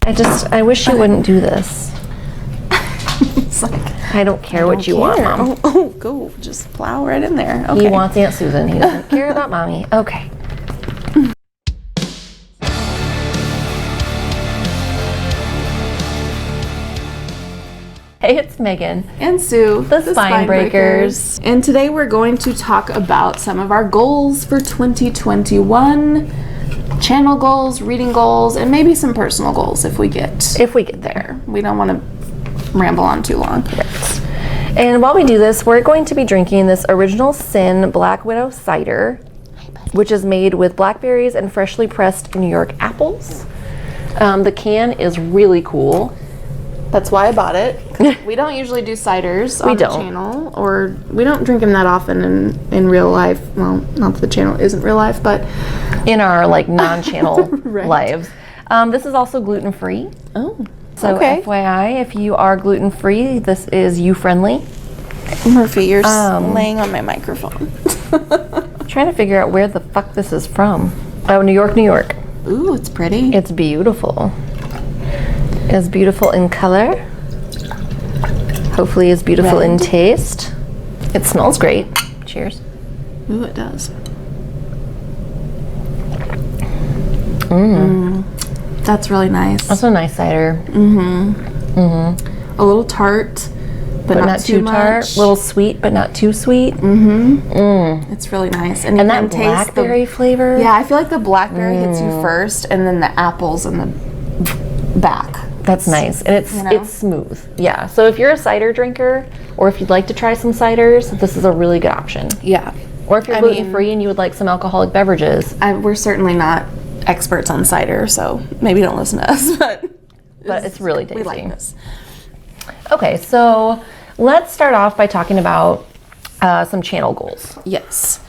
I wish you wouldn't do this. It's like, I don't care what you want, Mom. Oh, go. Just plow right in there. Okay. He wants Aunt Susan. He doesn't care about Mommy. Okay. Hey, it's Megan. And Sue, the Spine Breakers. And today we're going to talk about some of our goals for 2021. Channel goals, reading goals, and maybe some personal goals if we get there. We don't want to ramble on too long. Right. And while we do this, we're going to be drinking this Original Sin Black Widow Cider, which is made with blackberries and freshly pressed New York apples. The can is really cool. That's why I bought it. We don't usually do ciders on the channel, or we don't drink them that often in real life. Well, not that the channel isn't real life, but in our like non-channel right. lives. This is also gluten-free. Oh, so okay. FYI, if you are gluten-free, this is you-friendly. Murphy, you're laying on my microphone. Trying to figure out where the fuck this is from. Oh, New York, New York. Ooh, it's pretty. It's beautiful. It's beautiful in color. Hopefully it's beautiful in taste. It smells great. Cheers. Ooh, it does. That's really nice. That's a nice cider. A little tart, but not too tart. A little sweet, but not too sweet. It's really nice. And that blackberry flavor. Yeah, I feel like the blackberry hits you first, and then the apples in the back. That's nice, and it's smooth. Yeah, so if you're a cider drinker, or if you'd like to try some ciders, this is a really good option. Yeah. Or if you're gluten-free and you would like some alcoholic beverages. We're certainly not experts on cider, so maybe don't listen to us, but it's really tasty. We like this. Okay, so let's start off by talking about some channel goals. Yes.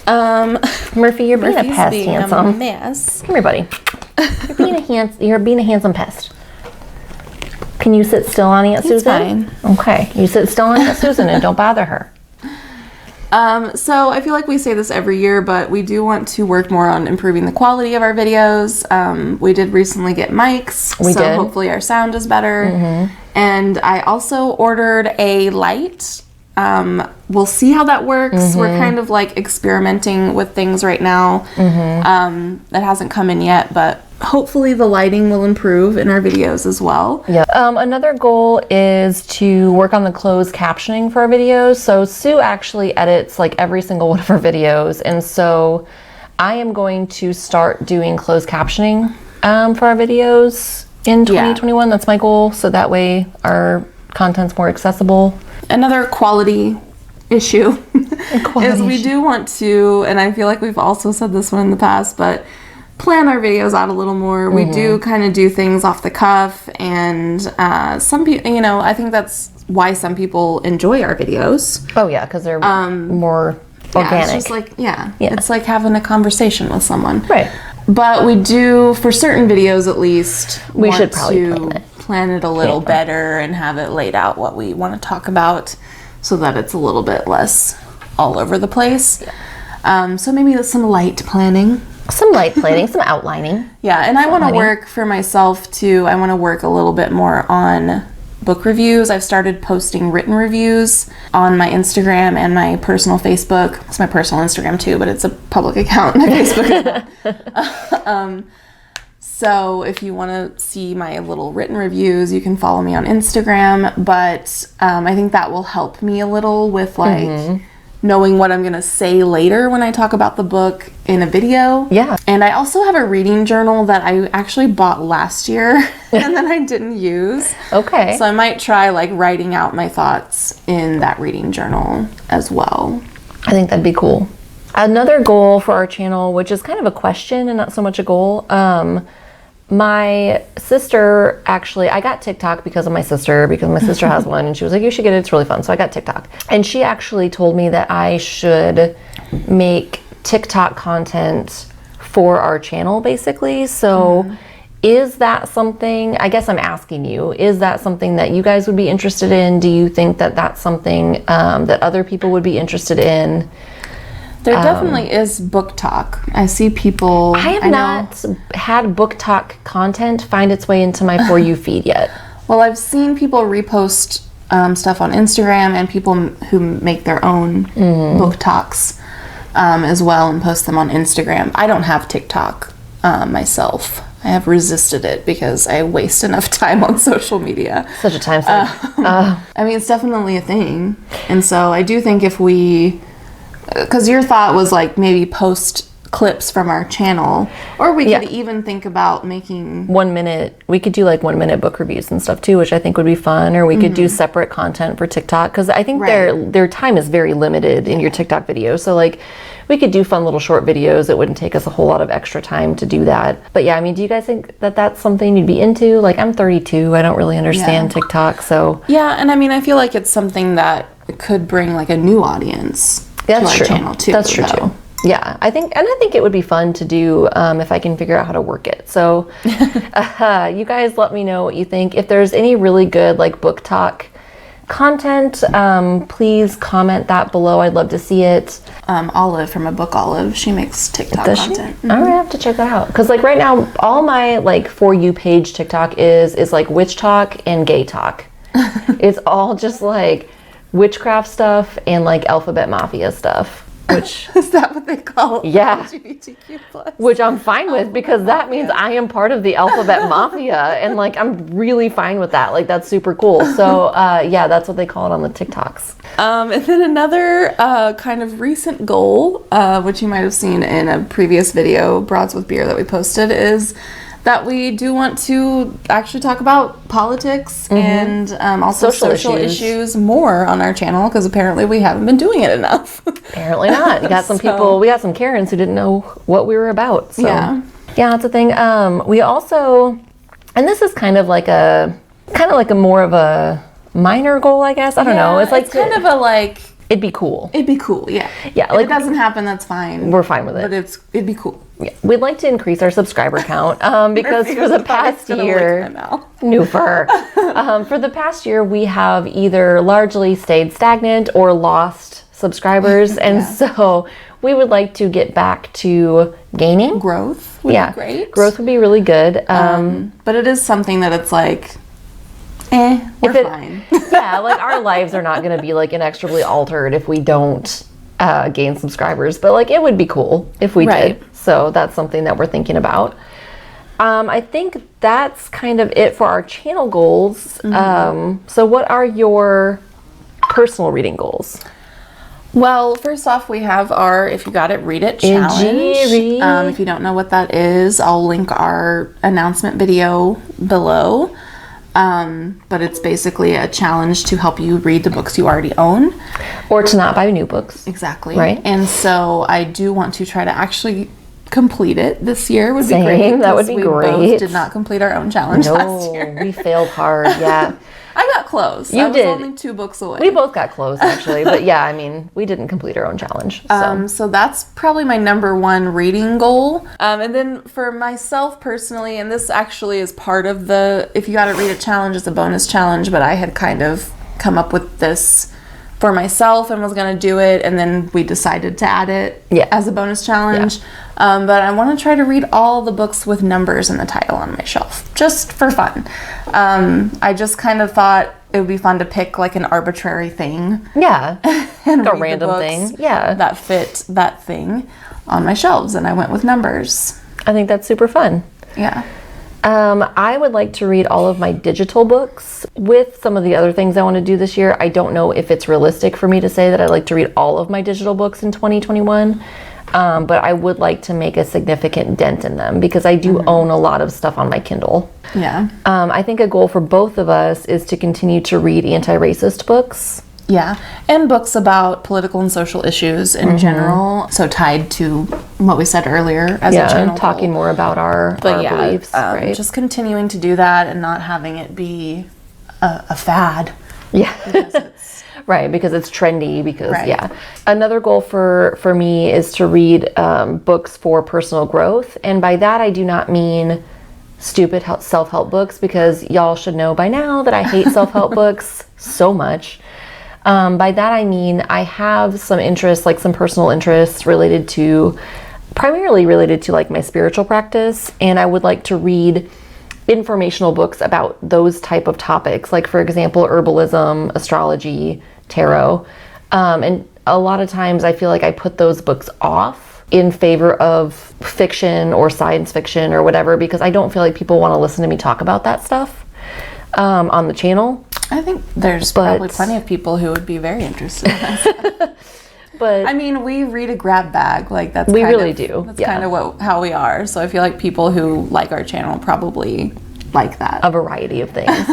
Murphy, you're being a pest, handsome. A mess. Come here, buddy. You're being a handsome pest. Can you sit still on Aunt Susan? It's fine. Okay, you sit still on Aunt Susan and don't bother her. So I feel like we say this every year, but we do want to work more on improving the quality of our videos. We did recently get mics, so hopefully our sound is better. And I also ordered a light. We'll see how that works. We're kind of like experimenting with things right now. That hasn't come in yet, but hopefully the lighting will improve in our videos as well. Yeah. Another goal is to work on the closed captioning for our videos. So Sue actually edits like every single one of our videos, and so I am going to start doing closed captioning for our videes in 2021. That's my goal, so that way our content's more accessible. Another quality issue is we do want to, and I feel like we've also said this one in the past, but plan our videos out a little more. We do kind of do things off the cuff, and some people, I think that's why some people enjoy our videos. Oh yeah, because they're more organic. Yeah, it's just like, it's like having a conversation with someone. Right. But we do, for certain videos at least, we should probably plan it a little better and have it laid out what we want to talk about so that it's a little bit less all over the place. So maybe some light planning. Some outlining. Yeah, and I want to work for myself too. I want to work a little bit more on book reviews. I've started posting written reviews on my Instagram and my personal Facebook. It's my personal Instagram too, but it's a public account, my Facebook account. So if you want to see my little written reviews, you can follow me on Instagram. But I think that will help me a little with like knowing what I'm going to say later when I talk about the book in a video. Yeah. And I also have a reading journal that I actually bought last year and then I didn't use. Okay. So I might try like writing out my thoughts in that reading journal as well. I think that'd be cool. Another goal for our channel, which is kind of a question and not so much a goal, my sister, actually, I got TikTok because my sister has one, and she was like, you should get it, it's really fun. So I got TikTok. And she actually told me that I should make TikTok content for our channel, basically. So is that something, I guess I'm asking you, is that something that you guys would be interested in? Do you think that that's something that other people would be interested in? There definitely is book talk. I see people. I have not had book talk content find its way into my For You feed yet. Well, I've seen people repost stuff on Instagram and people who make their own book talks as well and post them on Instagram. I don't have TikTok myself. I have resisted it because I waste enough time on social media. Such a time suck. I mean, it's definitely a thing. And so I do think if we... Because your thought was like maybe post clips from our channel, or we could even think about making 1 minute. We could do like 1 minute book reviews and stuff too, which I think would be fun. Or we could do separate content for TikTok, because I think their time is very limited in your TikTok videos. So like we could do fun little short videos. It wouldn't take us a whole lot of extra time to do that. But yeah, I mean, do you guys think that that's something you'd be into? Like, I'm 32. I don't really understand TikTok, so yeah. And I mean, I feel like it's something that could bring like a new audience to our channel too. That's true too. Yeah, I think it would be fun to do if I can figure out how to work it. So you guys let me know what you think. If there's any really good like book talk content, please comment that below. I'd love to see it. Olive from A Book Olive, she makes TikTok content. All right, I have to check that out. Because like right now, all my like For You page TikTok is like witch talk and gay talk. It's all just like witchcraft stuff and like alphabet mafia stuff. Which is that what they call LGBTQ+? Which I'm fine with, because that means I am part of the alphabet mafia, and like I'm really fine with that. Like, that's super cool. So yeah, that's what they call it on the TikToks. And then another kind of recent goal, which you might have seen in a previous video, Broads with Beer, that we posted, is that we do want to actually talk about politics and also social issues more on our channel, because apparently we haven't been doing it enough. Apparently not. You got some people, we got some Karens who didn't know what we were about. So yeah, that's a thing. We also, and this is kind of like a more of a minor goal, I guess. I don't know. It's like kind of a like, it'd be cool. It'd be cool, yeah. Yeah, like, if it doesn't happen, that's fine. We're fine with it. But it'd be cool. Yeah. We'd like to increase our subscriber count because for the past year, new fur. For the past year, we have either largely stayed stagnant or lost subscribers, and so we would like to get back to gaining growth. Would be great. Growth would be really good. But it is something that it's like, we're fine. Yeah, like our lives are not going to be like inexorably altered if we don't gain subscribers, but like it would be cool if we did. So that's something that we're thinking about. I think that's kind of it for our channel goals. So what are your personal reading goals? Well, first off, we have our If You Got It, Read It challenge. If you don't know what that is, I'll link our announcement video below. But it's basically a challenge to help you read the books you already own. Or to not buy new books. Exactly. Right. And so I do want to try to actually complete it this year. Would be great. That would be great. We both did not complete our own challenge last year. We failed hard, yeah. I got close. You did. I was only 2 books away. We both got close, actually. But yeah, I mean, we didn't complete our own challenge. So that's probably my number 1 reading goal. And then for myself personally, and this actually is part of the If You Gotta Read It challenge, it's a bonus challenge, but I had kind of come up with this for myself and was going to do it, and then we decided to add it as a bonus challenge. But I want to try to read all the books with numbers in the title on my shelf, just for fun. I just kind of thought it would be fun to pick like an arbitrary thing. Yeah, and a random thing. Yeah, that fit that thing on my shelves, and I went with numbers. I think that's super fun. Yeah. I would like to read all of my digital books. With some of the other things I want to do this year, I don't know if it's realistic for me to say that I'd like to read all of my digital books in 2021. But I would like to make a significant dent in them, because I do own a lot of stuff on my Kindle. Yeah. I think a goal for both of us is to continue to read anti-racist books. Yeah, and books about political and social issues in general. So tied to what we said earlier as a channel talking goal. More about our beliefs. Right? Just continuing to do that and not having it be a fad. Yeah. Right, because it's trendy, because Another goal for me is to read books for personal growth, and by that I do not mean stupid self-help books, because y'all should know by now that I hate self-help books so much. By that I mean I have some interests, like some personal interests primarily related to like my spiritual practice, and I would like to read informational books about those type of topics, like for example, herbalism, astrology, tarot. And a lot of times I feel like I put those books off in favor of fiction or science fiction or whatever, because I don't feel like people want to listen to me talk about that stuff on the channel. I think there's probably plenty of people who would be very interested in that. But I mean, we read a grab bag. Like that's we kind really of, do. That's Yeah. kind of how we are. So I feel like people who like our channel probably like that. A variety of things.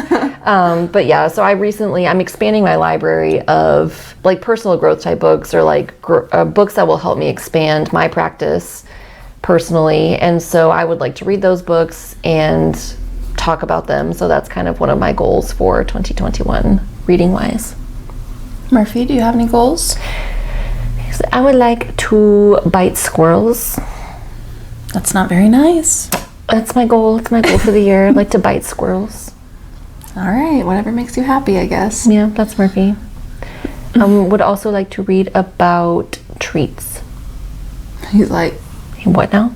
But yeah, so I'm expanding my library of like personal growth type books, or like books that will help me expand my practice personally. And so I would like to read those books and talk about them. So that's kind of one of my goals for 2021, reading wise. Murphy, do you have any goals? I would like to bite squirrels. That's not very nice. That's my goal. It's my goal for the year. I'd like to bite squirrels. All right, whatever makes you happy, I guess. Yeah, that's Murphy. Would also like to read about treats. He's like, What now?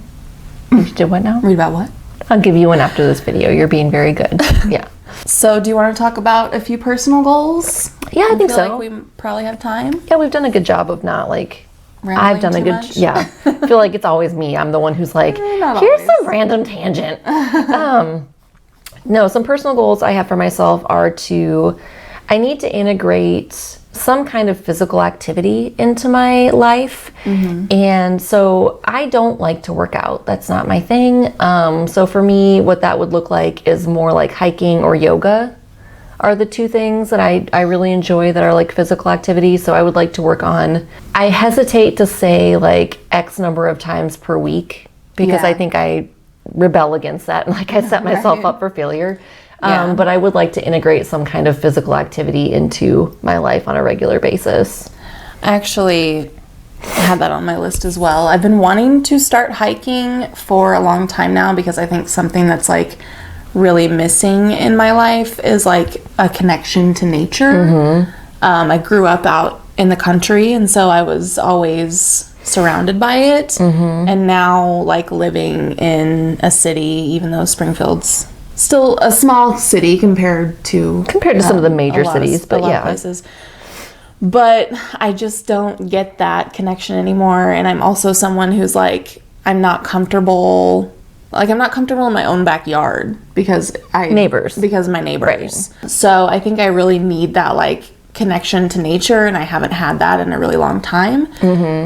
You did what now? read about what? I'll give you one after this video. You're being very good. Yeah. So do you want to talk about a few personal goals? Yeah, I think feel so. like we probably have time. Yeah, we've done a good job of not like. Rambling I've done a too good. much? Yeah. I feel like it's always me. I'm the one who's like, not here's always. some random tangent. No, some personal goals I have for myself are I need to integrate some kind of physical activity into my life. And so I don't like to work out. That's not my thing. So for me, what that would look like is more like hiking or yoga are the two things that I really enjoy that are like physical activities. So I would like to work on, I hesitate to say like X number of times per week, because Yeah. I think I rebel against that, and like I set myself Right. up for failure. Yeah. But I would like to integrate some kind of physical activity into my life on a regular basis. I actually had that on my list as well. I've been wanting to start hiking for a long time now, because I think something that's like really missing in my life is like a connection to nature. I grew up out in the country, and so I was always surrounded by it. And now like living in a city, even though Springfield's still a small city compared to Some of the major a lot of- cities, a but lot of yeah. places. But I just don't get that connection anymore. And I'm also someone who's like, I'm not comfortable in my own backyard because of my neighbors. So I think I really need that like connection to nature, and I haven't had that in a really long time.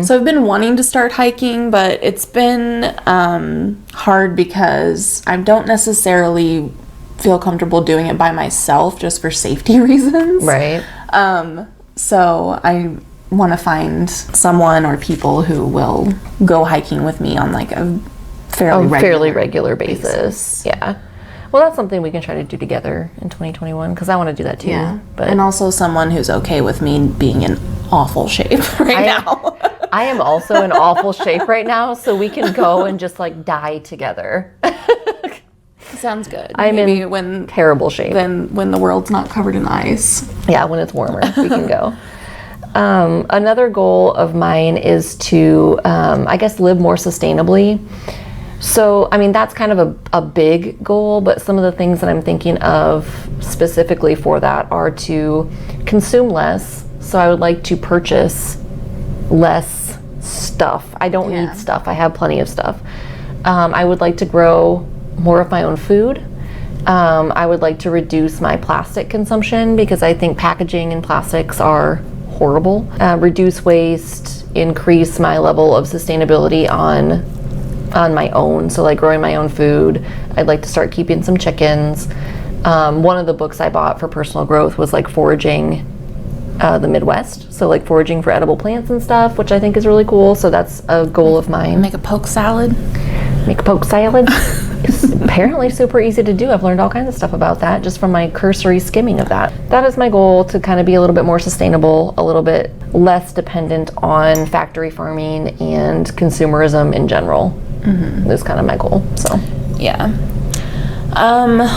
So I've been wanting to start hiking, but it's been hard because I don't necessarily feel comfortable doing it by myself, just for safety reasons. Right. So I want to find someone or people who will go hiking with me on like a fairly regular basis. Yeah. Well, that's something we can try to do together in 2021, because I want to do that too. Yeah. But And also someone who's okay with me being in awful shape right now. I am also in awful shape right now, so we can go and just like die together. Sounds good. I'm Maybe in when terrible shape. then when the world's not covered in ice. Yeah, when it's warmer, we can go. Another goal of mine is to, I guess, live more sustainably. So, I mean, that's kind of a big goal, but some of the things that I'm thinking of specifically for that are to consume less. So I would like to purchase less stuff. I don't need stuff. I have plenty of stuff. I would like to grow more of my own food. I would like to reduce my plastic consumption, because I think packaging and plastics are horrible. Reduce waste, increase my level of sustainability on my own, so like growing my own food. I'd like to start keeping some chickens. One of the books I bought for personal growth was like foraging the Midwest, so like foraging for edible plants and stuff, which I think is really cool. So that's a goal of mine. Make a poke salad. Make a poke salad. It's apparently super easy to do. I've learned all kinds of stuff about that just from my cursory skimming of that. That is my goal, to kind of be a little bit more sustainable, a little bit less dependent on factory farming and consumerism in general. That's kind of my goal. So Yeah.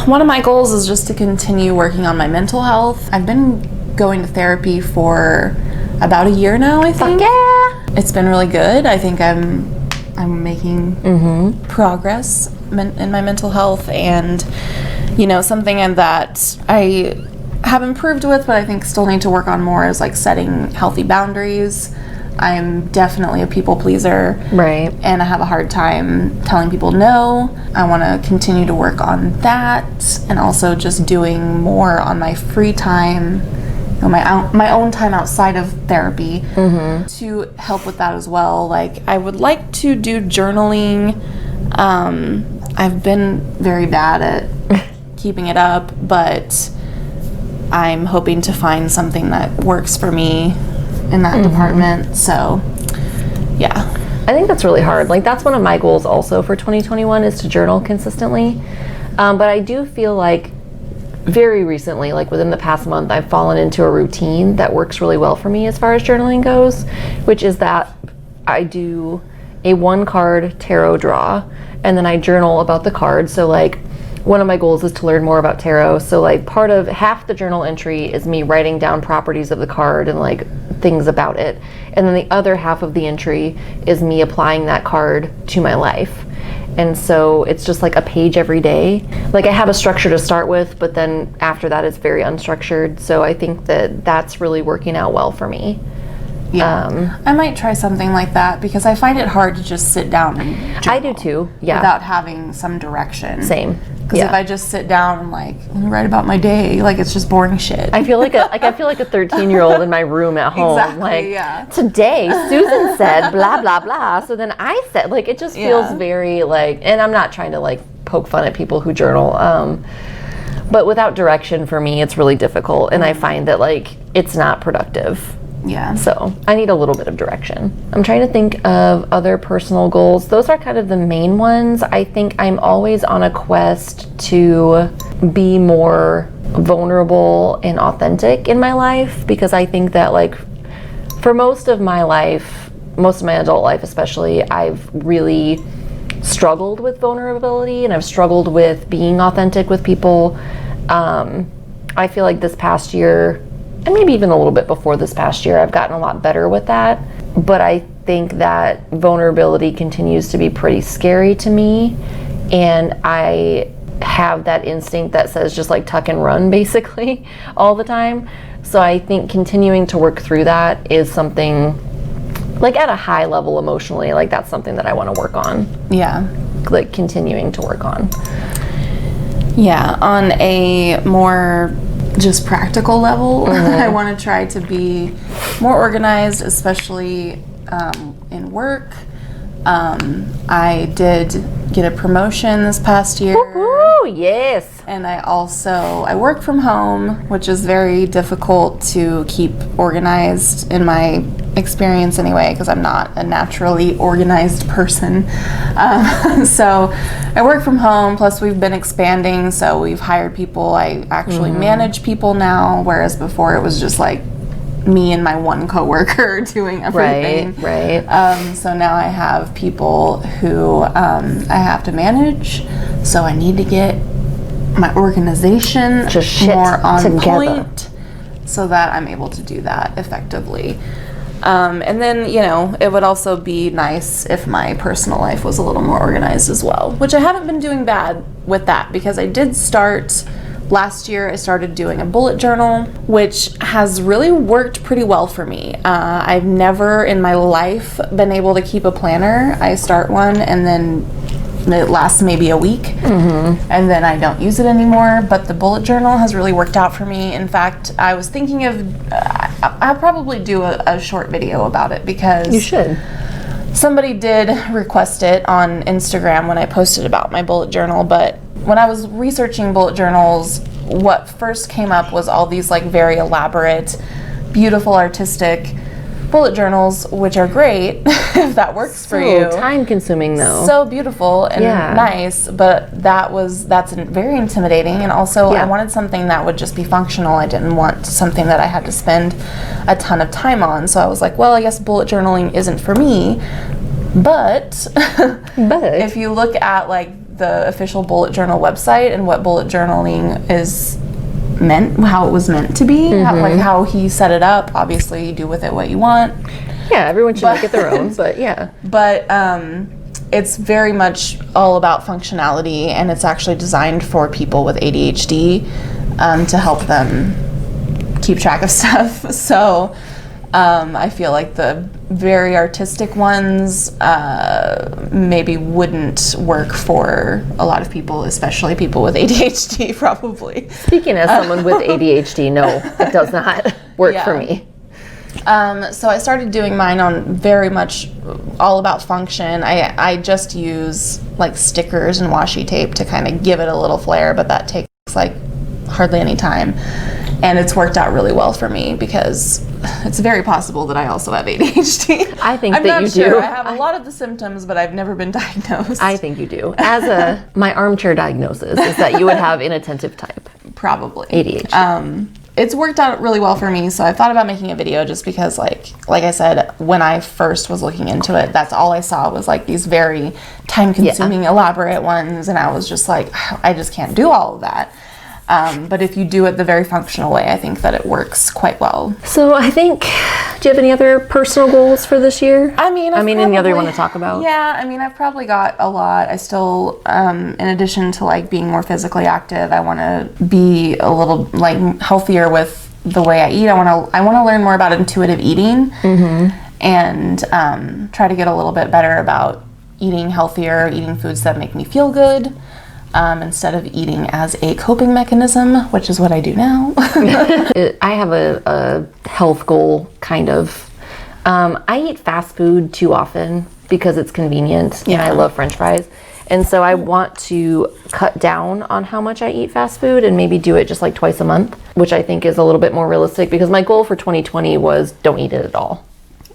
One of my goals is just to continue working on my mental health. I've been going to therapy for about a year now, I think. Fuck yeah! It's been really good. I think I'm making progress in my mental health, and something that I have improved with, but I think still need to work on more, is like setting healthy boundaries. I'm definitely a people pleaser, Right. and I have a hard time telling people no. I want to continue to work on that, and also just doing more on my free time, my own time outside of therapy, to help with that as well. Like, I would like to do journaling. I've been very bad at keeping it up, but I'm hoping to find something that works for me in that department. So, yeah. I think that's really hard. Like, that's one of my goals also for 2021, is to journal consistently. But I do feel like very recently, like within the past month, I've fallen into a routine that works really well for me as far as journaling goes, which is that I do a 1-card tarot draw, and then I journal about the card. So like, one of my goals is to learn more about tarot. So like, half the journal entry is me writing down properties of the card and like things about it. And then the other half of the entry is me applying that card to my life. And so it's just like a page every day. Like, I have a structure to start with, but then after that it's very unstructured. So I think that that's really working out well for me. Yeah, I might try something like that, because I find it hard to just sit down and journal. I do too, yeah. Without having some direction. Same. Because if I just sit down and like, let me write about my day, like, it's just boring shit. I feel like a 13-year-old in my room at home. Exactly, like, yeah. Today Susan said blah blah blah. So then I said, like, it just feels very like, and I'm not trying to like poke fun at people who journal, but without direction for me, it's really difficult, and I find that like it's not productive. Yeah. So I need a little bit of direction. I'm trying to think of other personal goals. Those are kind of the main ones. I think I'm always on a quest to be more vulnerable and authentic in my life, because I think that like for most of my life, most of my adult life especially, I've really struggled with vulnerability, and I've struggled with being authentic with people. I feel like this past year, and maybe even a little bit before this past year, I've gotten a lot better with that. But I think that vulnerability continues to be pretty scary to me. And I have that instinct that says just like tuck and run basically all the time. So I think continuing to work through that is something, like at a high level emotionally, like that's something that I want to work on. Yeah. Like continuing to work on. Yeah, on a more just practical level, I want to try to be more organized, especially in work. I did get a promotion this past year. Woohoo, yes. And I work from home, which is very difficult to keep organized in my experience anyway, because I'm not a naturally organized person. So I work from home, plus we've been expanding, so we've hired people. I actually manage people now, whereas before it was just like me and my one coworker doing everything. Right. So now I have people who I have to manage, so I need to get my organization more on point so that I'm able to do that effectively. And then, it would also be nice if my personal life was a little more organized as well, which I haven't been doing bad with that, because I did start last year. I started doing a bullet journal, which has really worked pretty well for me. I've never in my life been able to keep a planner. I start one and then it lasts maybe a week, and then I don't use it anymore. But the bullet journal has really worked out for me. In fact, I was thinking of I'll probably do a short video about it, because You should. somebody did request it on Instagram when I posted about my bullet journal. But when I was researching bullet journals, what first came up was all these like very elaborate, beautiful, artistic bullet journals, which are great if that works for you. Time consuming though. So beautiful and nice, but that's very intimidating. And also I wanted something that would just be functional. I didn't want something that I had to spend a ton of time on. So I was like, well, I guess bullet journaling isn't for me. But if you look at like the official bullet journal website and what bullet journaling is how it was meant to be, how he set it up. Obviously, you do with it what you want. Yeah, everyone should make it their own, but yeah. But it's very much all about functionality, and it's actually designed for people with ADHD to help them keep track of stuff. So I feel like the very artistic ones maybe wouldn't work for a lot of people, especially people with ADHD, probably. Speaking as someone with ADHD, no, it does not work for me. So I started doing mine on very much all about function. I just use like stickers and washi tape to kind of give it a little flair, but that takes like hardly any time. And it's worked out really well for me because it's very possible that I also have ADHD. I think I'm that not you sure. do. I have a lot of the symptoms, but I've never been diagnosed. I think you do. As my armchair diagnosis is that you would have inattentive type. Probably. ADHD. It's worked out really well for me, so I thought about making a video just because, like I said, when I first was looking into it, that's all I saw was like these very time-consuming, elaborate ones, and I was just like, I just can't do all of that. But if you do it the very functional way, I think that it works quite well. So I think, do you have any other personal goals for this year? Any other you want to talk about? Yeah, I've probably got a lot. I still, in addition to like being more physically active, I want to be a little like healthier with the way I eat. I want to learn more about intuitive eating and try to get a little bit better about eating healthier, eating foods that make me feel good. Instead of eating as a coping mechanism, which is what I do now. I have a health goal, kind of. I eat fast food too often because it's convenient, and I love French fries. And so I want to cut down on how much I eat fast food and maybe do it just like twice a month, which I think is a little bit more realistic because my goal for 2020 was don't eat it at all.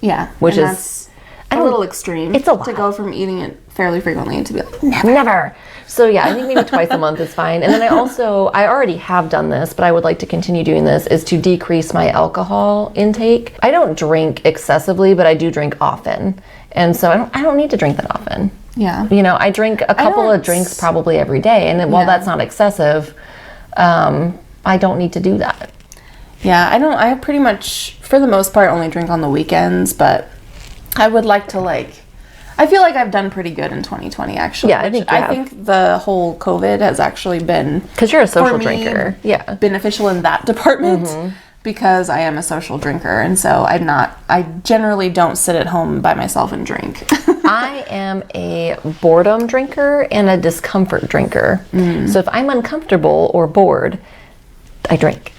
Yeah. Which is a little extreme. It's a lot. To go from eating it fairly frequently to be like, never. So yeah, I think maybe twice a month is fine. And then I already have done this, but I would like to continue doing this, is to decrease my alcohol intake. I don't drink excessively, but I do drink often. And so I don't need to drink that often. Yeah. I drink a couple of drinks probably every day. And while that's not excessive, I don't need to do that. Yeah, I pretty much, for the most part, only drink on the weekends, but I would like to I feel like I've done pretty good in 2020, actually. Yeah, I think the whole COVID has actually been, because you're a social drinker, beneficial in that department because I am a social drinker, and so I generally don't sit at home by myself and drink. I am a boredom drinker and a discomfort drinker. So if I'm uncomfortable or bored, I drink.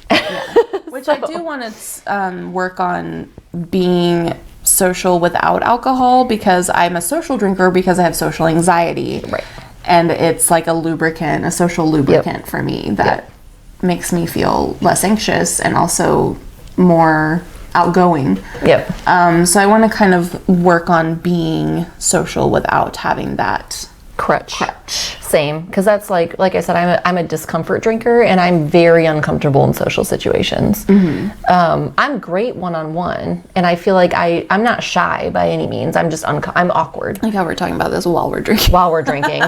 Which I do want to work on being social without alcohol, because I'm a social drinker because I have social anxiety. Right. And it's like a social lubricant for me that makes me feel less anxious and also more outgoing. Yep. So I want to kind of work on being social without having that crutch. Same, because that's like I said, I'm a discomfort drinker, and I'm very uncomfortable in social situations. I'm great one-on-one, and I feel like I'm not shy by any means. I'm just I'm awkward. Like how we're talking about this while we're drinking.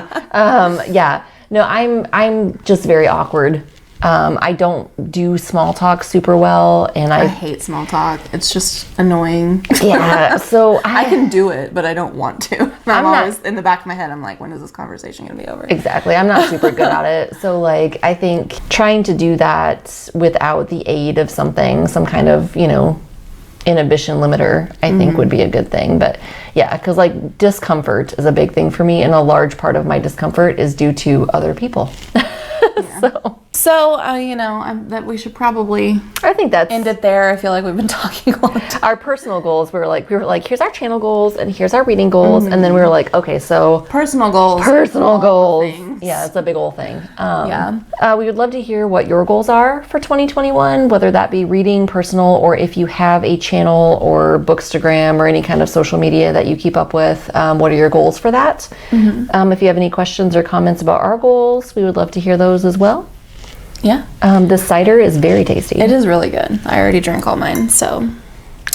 No, I'm just very awkward. I don't do small talk super well, and I hate small talk. It's just annoying. Yeah, so I can do it, but I don't want to. I'm always in the back of my head, I'm like, when is this conversation gonna be over? Exactly. I'm not super good at it. So I think trying to do that without the aid of some kind of, inhibition limiter, I think would be a good thing. But yeah, because discomfort is a big thing for me, and a large part of my discomfort is due to other people. So that we should probably, I think that's end it there. I feel like we've been talking a long time. Our personal goals, we were like, here's our channel goals and here's our reading goals, and then we were like, okay, so personal goals. Yeah, it's a big old thing. We would love to hear what your goals are for 2021, whether that be reading, personal, or if you have a channel or Bookstagram or any kind of social media that you keep up with. What are your goals for that? If you have any questions or comments about our goals, we would love to hear those as well. Yeah. The cider is very tasty. It is really good. I already drank all mine, so.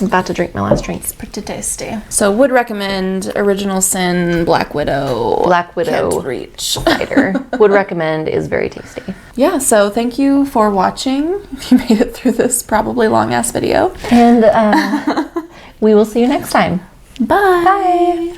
I'm about to drink my last drink. It's pretty tasty. So would recommend Original Sin, Black Widow. Black Widow Can't reach. cider. Would recommend, is very tasty. Yeah, so thank you for watching. If you made it through this probably long ass video. And we will see you next time. Bye. Bye.